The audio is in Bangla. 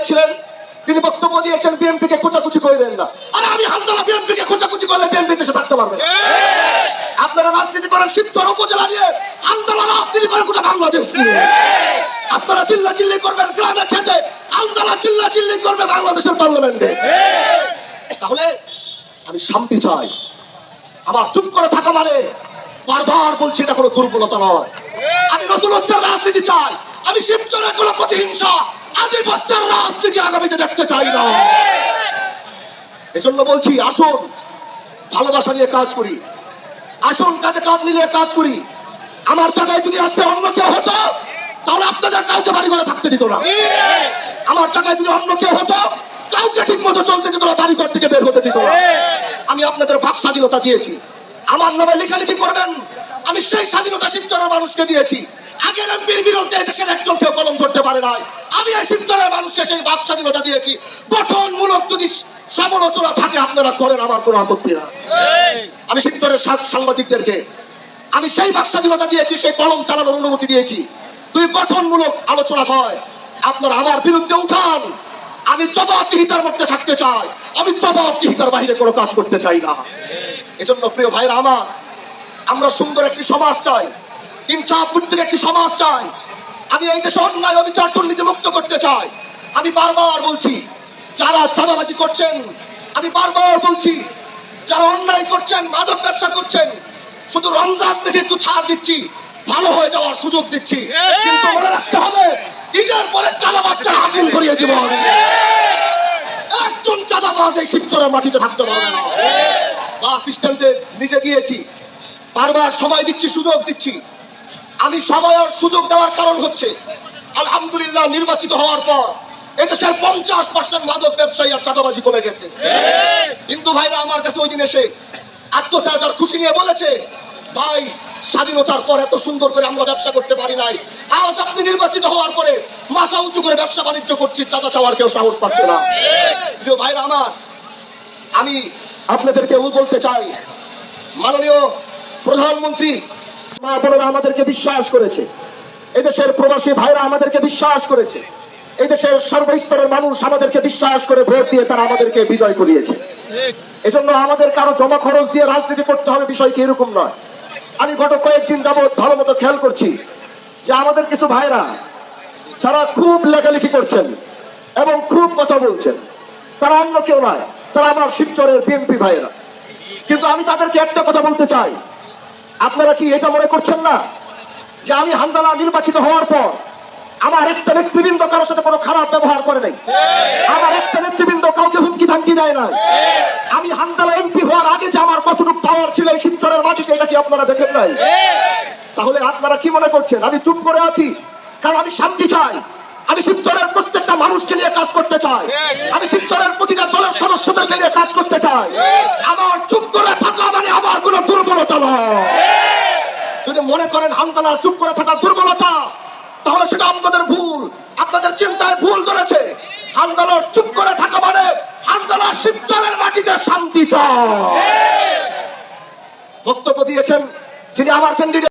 ছিলেন, তিনি বক্তব্য দিয়েছেন বিএনপিকে খোঁচাখুচি করে দেন না। আরে আমি হামজালা বিএনপিকে খোঁচাখুচি করলে বিএনপি দেশে থাকতে পারবে না। আপনারা রাজনীতি করেন শিবচর উপজেলা নিয়ে, হামজালা রাজনীতি করে গোটা বাংলাদেশ নিয়ে। আপনারা চিল্লা চিল্লি করবেন গ্রামে খেতে, হামজালা চিল্লা চিল্লি করবে বাংলাদেশের পার্লামেন্টে। তাহলে আমি শান্তি চাই। আমার চুপ করে থাকা মানে বারবার বলছি এটা কোনো দুর্বলতা নয়। আমি নতুনত্বের রাজনীতি চাই। আমি শিবচরের কোনো প্রতিহিংসা আধিপত্যের রাজনীতি আগামীতে দেখতে চাই না। এজন্য বলছি আসুন ভালোবাসা নিয়ে কাজ করি, আসুন কাঁধে কাঁধ মিলিয়ে কাজ করি। আমার জায়গায় যদি আজকে অন্য কেউ হতো তাহলে আপনাদের কাউকে বাড়ি ঘরে থাকতে দিত না। আমার জায়গায় যদি অন্য কেউ হতো কাউকে ঠিক মতো চলতে দিত না, বাড়ি ঘর থেকে বের হতে দিত না। আমি আপনাদের বাক স্বাধীনতা দিয়েছি, আমার নামে লেখালেখি করবেন। আমি সেই স্বাধীনতা শিবচরের মানুষকে দিয়েছি। আগের এমপির বিরুদ্ধে দেশের একজন কেউ কলম ধরতে পারে নাই। আমি এই শিবচরের মানুষকে সেই বাক স্বাধীনতা দিয়েছি। গঠনমূলক যদি সমালোচনা থাকে আপনারা করেন, আমার কোনো আপত্তি না। আমি শিবচরের সাংবাদিকদেরকে আমি সেই বাক স্বাধীনতা দিয়েছি, সেই কলম চালানোর অনুমতি দিয়েছি। দুই গঠনমূলক আলোচনা হয়, আপনারা আমার বিরুদ্ধে উঠান। আমি জবাবদিহিতার মধ্যে থাকতে চাই, আমি জবাবদিহিতার বাইরে কোনো কাজ করতে চাই না। এজন্য প্রিয় ভাইরা আমার, আমরা সুন্দর একটি সমাজ চাই, ইনসাফ ভিত্তিক একটি সমাজ চাই। আমি এই দেশে অন্যায় অবিচার দুর্নীতি মুক্ত করতে চাই। আমি বারবার বলছি যারা চাঁদাবাজি করছেন, আমি বারবার বলছি যারা অন্যায় করছেন, মাদক ব্যবসা করছেন, শুধু রমজান থেকে একটু ছাড় দিচ্ছি, ভালো হয়ে যাওয়ার সুযোগ দিচ্ছি। কিন্তু মনে রাখতে হবে ঈদের পরে চাঁদাবাজরা আপিল করিয়ে দিব। একজন চাঁদাবাজ এই শিবচরের মাটিতে থাকতে পারবে না। বাস স্ট্যান্ডে নিজে গিয়েছি, বারবার সময় দিচ্ছি, সুযোগ দিচ্ছি। আমি সময় আর সুযোগ দেওয়ার কারণ হচ্ছে আলহামদুলিল্লাহ নির্বাচিত হওয়ার পর এদেশের 50% মাদক ব্যবসায়ী আর চাঁদাবাজি কমে গেছে। হিন্দু ভাইরা আমার কাছে ওই দিন এসে আত্মত্যাগ আর খুশি নিয়ে বলেছে, ভাই স্বাধীনতার পর এত সুন্দর করে আমরা ব্যবসা করতে পারি নাই, আজ আপনি নির্বাচিত হওয়ার পরে মাথা উঁচু করে ব্যবসা বাণিজ্য করছি, চাঁদা চাওয়ার কেউ সাহস পাচ্ছে না। প্রিয় ভাইরা আমার, আমি আপনাদেরকে বলতে চাই, মাননীয় প্রধানমন্ত্রী মা বোনেরা আমাদেরকে বিশ্বাস করেছে, এদেশের প্রবাসী ভাইরা আমাদেরকে বিশ্বাস করেছে, এদেশের সর্বস্তরের মানুষ আমাদেরকে বিশ্বাস করে ভোট দিয়ে তারা আমাদেরকে বিজয় করিয়েছে। এজন্য আমাদের কারো জমা খরচ দিয়ে রাজনীতি করতে হবে বিষয় কি এরকম নয়। আমি গত কয়েকদিন যাবৎ ভালো মতো খেয়াল করছি যে আমাদের কিছু ভাইরা তারা খুব লেখালেখি করছেন এবং খুব কথা বলছেন। তারা অন্য কেউ নয়, তারা আমার শিবচরের বিএনপি ভাইরা। কিন্তু আমি তাদেরকে একটা কথা বলতে চাই, আপনারা কি এটা মনে করছেন না যে আমি হামজালা নির্বাচিত হওয়ার পর আমার একটা নেতৃবৃন্দ কারোর সাথে কোনো খারাপ ব্যবহার করে নাই, আমার একটা নেতৃবৃন্দ কাউকে হুমকি ধামকি দেয় না। আমি হামজালা এমপি হওয়ার আগে যে আমার কতটুকু পাওয়ার ছিল এই শিবচরের মাটিতে, এটা কি আপনারা দেখেন নাই? তাহলে আপনারা কি মনে করছেন আমি চুপ করে আছি কারণ আমি শান্তি চাই? আমি শিবচরের প্রত্যেকটা মানুষকে নিয়ে কাজ করতে চাই, আমি শিবচরের প্রতিটা দলের সদস্যদেরকে নিয়ে কাজ করতে চাই। আমার চুপ করে থাকা মানে আমার কোনো দুর্বলতা নয়। যদি মনে করেন হামজালার চুপ করে থাকা দুর্বলতা, তাহলে সেটা আপনাদের ভুল, আপনাদের চিন্তায় ভুল ধরেছে। হামজালার চুপ করে থাকা মানে হামজালা শিবচরের মাটিতে শান্তি চায়। বক্তব্য দিয়েছেন যিনি আমার ক্যান্ডিডেট।